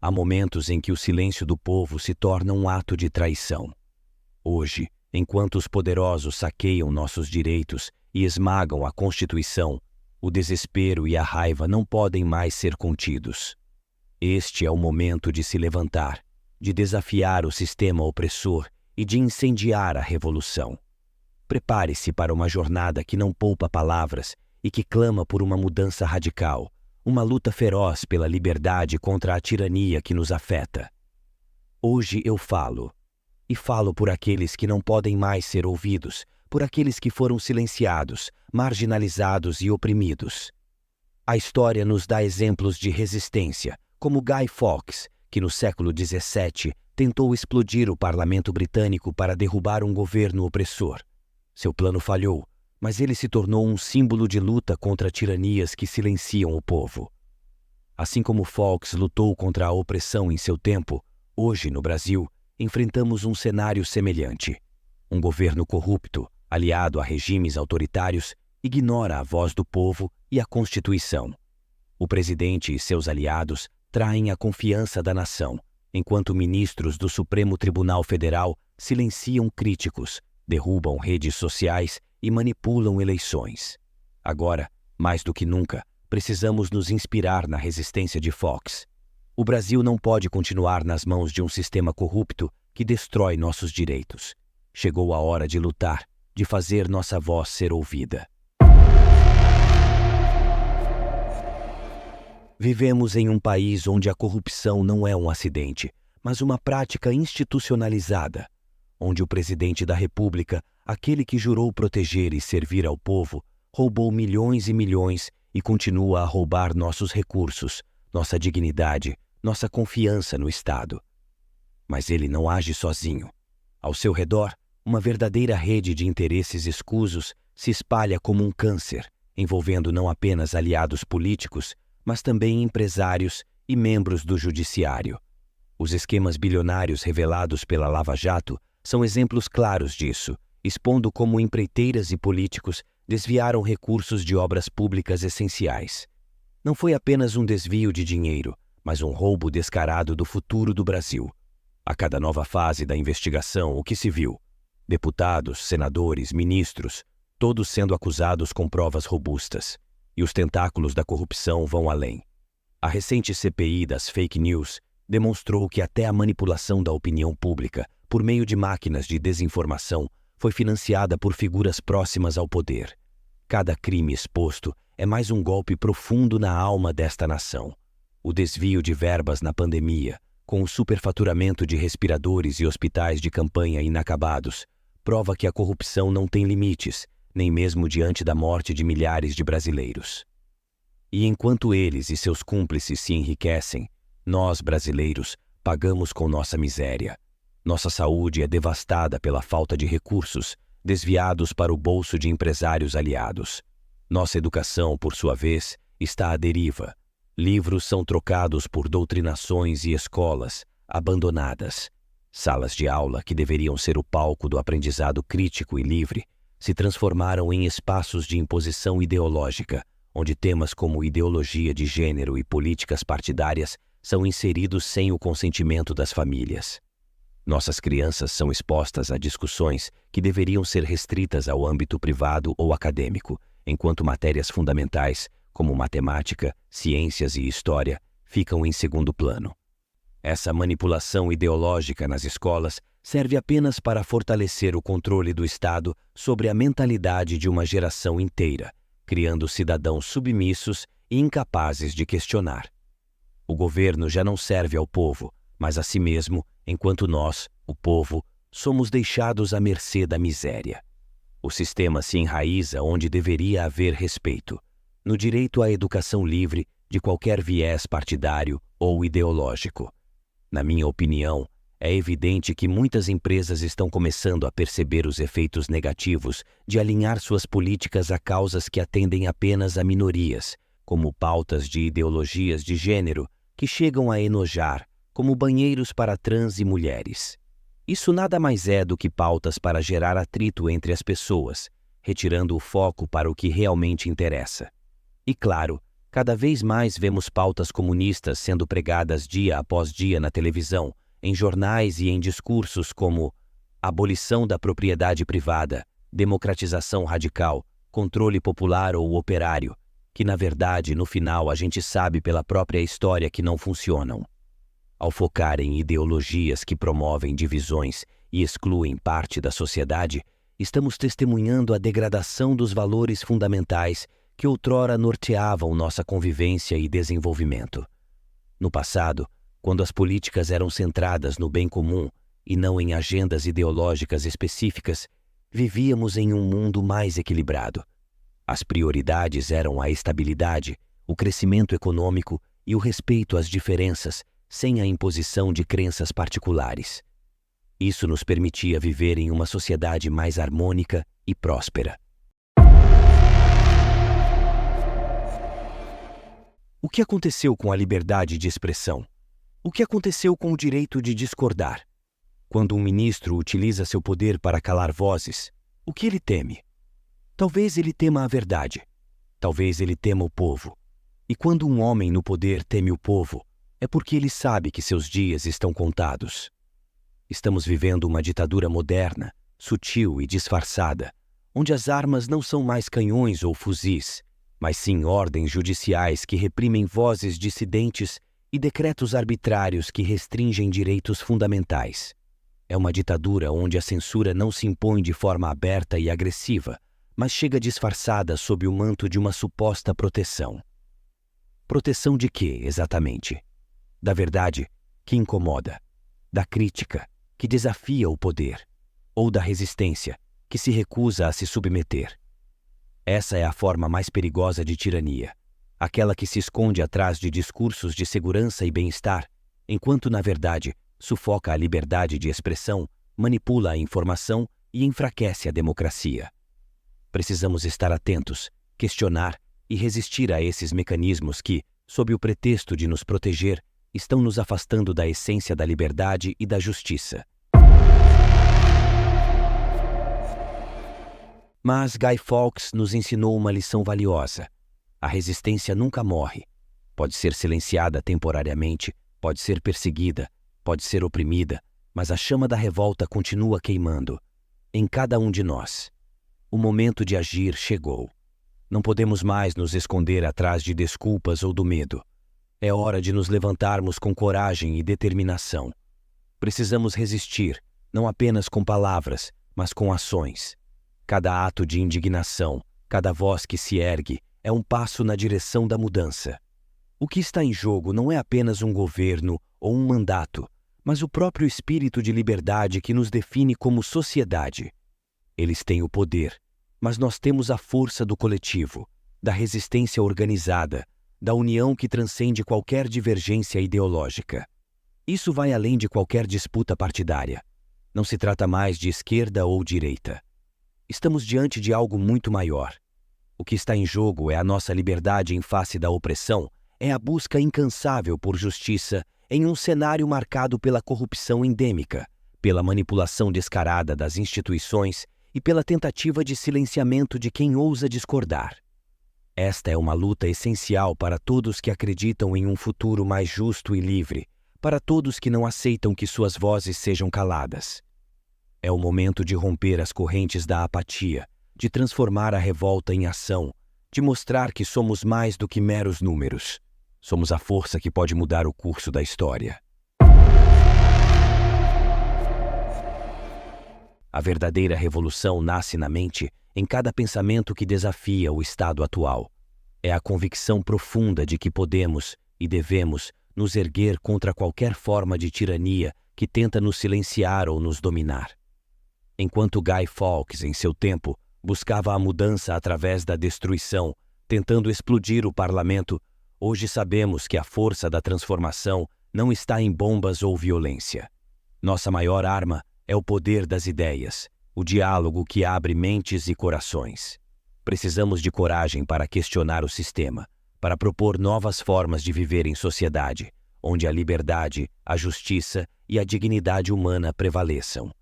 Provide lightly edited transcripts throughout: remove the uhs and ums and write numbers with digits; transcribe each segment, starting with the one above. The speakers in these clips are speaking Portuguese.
Há momentos em que o silêncio do povo se torna um ato de traição. Hoje, enquanto os poderosos saqueiam nossos direitos e esmagam a Constituição, o desespero e a raiva não podem mais ser contidos. Este é o momento de se levantar, de desafiar o sistema opressor e de incendiar a revolução. Prepare-se para uma jornada que não poupa palavras e que clama por uma mudança radical, uma luta feroz pela liberdade contra a tirania que nos afeta. Hoje eu falo, e falo por aqueles que não podem mais ser ouvidos, por aqueles que foram silenciados, marginalizados e oprimidos. A história nos dá exemplos de resistência, como Guy Fawkes, que no século XVII tentou explodir o parlamento britânico para derrubar um governo opressor. Seu plano falhou, mas ele se tornou um símbolo de luta contra tiranias que silenciam o povo. Assim como Fawkes lutou contra a opressão em seu tempo, hoje, no Brasil, enfrentamos um cenário semelhante. Um governo corrupto, aliado a regimes autoritários, ignora a voz do povo e a Constituição. O presidente e seus aliados traem a confiança da nação, enquanto ministros do Supremo Tribunal Federal silenciam críticos, derrubam redes sociais e manipulam eleições. Agora, mais do que nunca, precisamos nos inspirar na resistência de Fawkes. O Brasil não pode continuar nas mãos de um sistema corrupto que destrói nossos direitos. Chegou a hora de lutar, de fazer nossa voz ser ouvida. Vivemos em um país onde a corrupção não é um acidente, mas uma prática institucionalizada, onde o presidente da República, aquele que jurou proteger e servir ao povo, roubou milhões e milhões e continua a roubar nossos recursos, nossa dignidade, nossa confiança no Estado. Mas ele não age sozinho. Ao seu redor, uma verdadeira rede de interesses escusos se espalha como um câncer, envolvendo não apenas aliados políticos, mas também empresários e membros do judiciário. Os esquemas bilionários revelados pela Lava Jato são exemplos claros disso, expondo como empreiteiras e políticos desviaram recursos de obras públicas essenciais. Não foi apenas um desvio de dinheiro, mas um roubo descarado do futuro do Brasil. A cada nova fase da investigação, o que se viu? Deputados, senadores, ministros, todos sendo acusados com provas robustas. E os tentáculos da corrupção vão além. A recente CPI das fake news demonstrou que até a manipulação da opinião pública, por meio de máquinas de desinformação, foi financiada por figuras próximas ao poder. Cada crime exposto é mais um golpe profundo na alma desta nação. O desvio de verbas na pandemia, com o superfaturamento de respiradores e hospitais de campanha inacabados, prova que a corrupção não tem limites, nem mesmo diante da morte de milhares de brasileiros. E enquanto eles e seus cúmplices se enriquecem, nós, brasileiros, pagamos com nossa miséria. Nossa saúde é devastada pela falta de recursos, desviados para o bolso de empresários aliados. Nossa educação, por sua vez, está à deriva. Livros são trocados por doutrinações e escolas abandonadas. Salas de aula, que deveriam ser o palco do aprendizado crítico e livre, se transformaram em espaços de imposição ideológica, onde temas como ideologia de gênero e políticas partidárias são inseridos sem o consentimento das famílias. Nossas crianças são expostas a discussões que deveriam ser restritas ao âmbito privado ou acadêmico, enquanto matérias fundamentais, como matemática, ciências e história, ficam em segundo plano. Essa manipulação ideológica nas escolas serve apenas para fortalecer o controle do Estado sobre a mentalidade de uma geração inteira, criando cidadãos submissos e incapazes de questionar. O governo já não serve ao povo, mas a si mesmo, enquanto nós, o povo, somos deixados à mercê da miséria. O sistema se enraiza onde deveria haver respeito, no direito à educação livre de qualquer viés partidário ou ideológico. Na minha opinião, é evidente que muitas empresas estão começando a perceber os efeitos negativos de alinhar suas políticas a causas que atendem apenas a minorias, como pautas de ideologias de gênero que chegam a enojar, como banheiros para trans e mulheres. Isso nada mais é do que pautas para gerar atrito entre as pessoas, retirando o foco para o que realmente interessa. E claro, Cada vez mais vemos pautas comunistas sendo pregadas dia após dia na televisão, em jornais e em discursos como abolição da propriedade privada, democratização radical, controle popular ou operário, que na verdade, no final, a gente sabe pela própria história que não funcionam. Ao focar em ideologias que promovem divisões e excluem parte da sociedade, estamos testemunhando a degradação dos valores fundamentais que outrora norteavam nossa convivência e desenvolvimento. No passado, quando as políticas eram centradas no bem comum e não em agendas ideológicas específicas, vivíamos em um mundo mais equilibrado. As prioridades eram a estabilidade, o crescimento econômico e o respeito às diferenças, sem a imposição de crenças particulares. Isso nos permitia viver em uma sociedade mais harmônica e próspera. O que aconteceu com a liberdade de expressão? O que aconteceu com o direito de discordar? Quando um ministro utiliza seu poder para calar vozes, o que ele teme? Talvez ele tema a verdade. Talvez ele tema o povo. E quando um homem no poder teme o povo, é porque ele sabe que seus dias estão contados. Estamos vivendo uma ditadura moderna, sutil e disfarçada, onde as armas não são mais canhões ou fuzis, mas sim ordens judiciais que reprimem vozes dissidentes e decretos arbitrários que restringem direitos fundamentais. É uma ditadura onde a censura não se impõe de forma aberta e agressiva, mas chega disfarçada sob o manto de uma suposta proteção. Proteção de quê, exatamente? Da verdade, que incomoda, da crítica, que desafia o poder, ou da resistência, que se recusa a se submeter. Essa é a forma mais perigosa de tirania, aquela que se esconde atrás de discursos de segurança e bem-estar, enquanto, na verdade, sufoca a liberdade de expressão, manipula a informação e enfraquece a democracia. Precisamos estar atentos, questionar e resistir a esses mecanismos que, sob o pretexto de nos proteger, estão nos afastando da essência da liberdade e da justiça. Mas Guy Fawkes nos ensinou uma lição valiosa. A resistência nunca morre. Pode ser silenciada temporariamente, pode ser perseguida, pode ser oprimida, mas a chama da revolta continua queimando em cada um de nós. O momento de agir chegou. Não podemos mais nos esconder atrás de desculpas ou do medo. É hora de nos levantarmos com coragem e determinação. Precisamos resistir, não apenas com palavras, mas com ações. Cada ato de indignação, cada voz que se ergue, é um passo na direção da mudança. O que está em jogo não é apenas um governo ou um mandato, mas o próprio espírito de liberdade que nos define como sociedade. Eles têm o poder, mas nós temos a força do coletivo, da resistência organizada, da união que transcende qualquer divergência ideológica. Isso vai além de qualquer disputa partidária. Não se trata mais de esquerda ou direita. Estamos diante de algo muito maior. O que está em jogo é a nossa liberdade em face da opressão, é a busca incansável por justiça em um cenário marcado pela corrupção endêmica, pela manipulação descarada das instituições e pela tentativa de silenciamento de quem ousa discordar. Esta é uma luta essencial para todos que acreditam em um futuro mais justo e livre, para todos que não aceitam que suas vozes sejam caladas. É o momento de romper as correntes da apatia, de transformar a revolta em ação, de mostrar que somos mais do que meros números. Somos a força que pode mudar o curso da história. A verdadeira revolução nasce na mente, em cada pensamento que desafia o estado atual. É a convicção profunda de que podemos e devemos nos erguer contra qualquer forma de tirania que tenta nos silenciar ou nos dominar. Enquanto Guy Fawkes, em seu tempo, buscava a mudança através da destruição, tentando explodir o parlamento, hoje sabemos que a força da transformação não está em bombas ou violência. Nossa maior arma é o poder das ideias, o diálogo que abre mentes e corações. Precisamos de coragem para questionar o sistema, para propor novas formas de viver em sociedade, onde a liberdade, a justiça e a dignidade humana prevaleçam.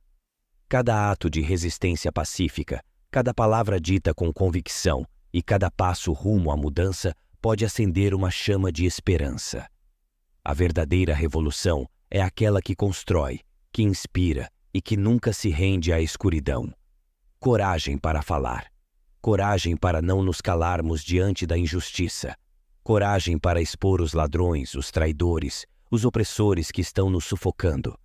Cada ato de resistência pacífica, cada palavra dita com convicção e cada passo rumo à mudança pode acender uma chama de esperança. A verdadeira revolução é aquela que constrói, que inspira e que nunca se rende à escuridão. Coragem para falar. Coragem para não nos calarmos diante da injustiça. Coragem para expor os ladrões, os traidores, os opressores que estão nos sufocando.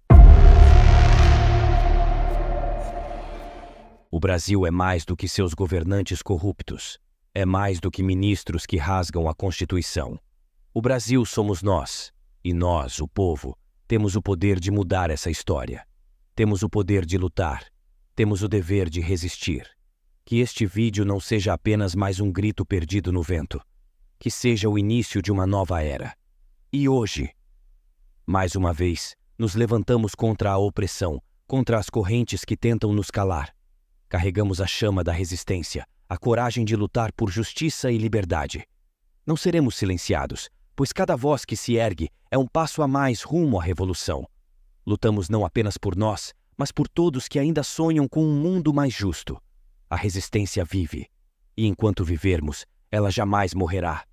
O Brasil é mais do que seus governantes corruptos. É mais do que ministros que rasgam a Constituição. O Brasil somos nós, e nós, o povo, temos o poder de mudar essa história. Temos o poder de lutar. Temos o dever de resistir. Que este vídeo não seja apenas mais um grito perdido no vento. Que seja o início de uma nova era. E hoje, mais uma vez, nos levantamos contra a opressão, contra as correntes que tentam nos calar. Carregamos a chama da resistência, a coragem de lutar por justiça e liberdade. Não seremos silenciados, pois cada voz que se ergue é um passo a mais rumo à revolução. Lutamos não apenas por nós, mas por todos que ainda sonham com um mundo mais justo. A resistência vive, e enquanto vivermos, ela jamais morrerá.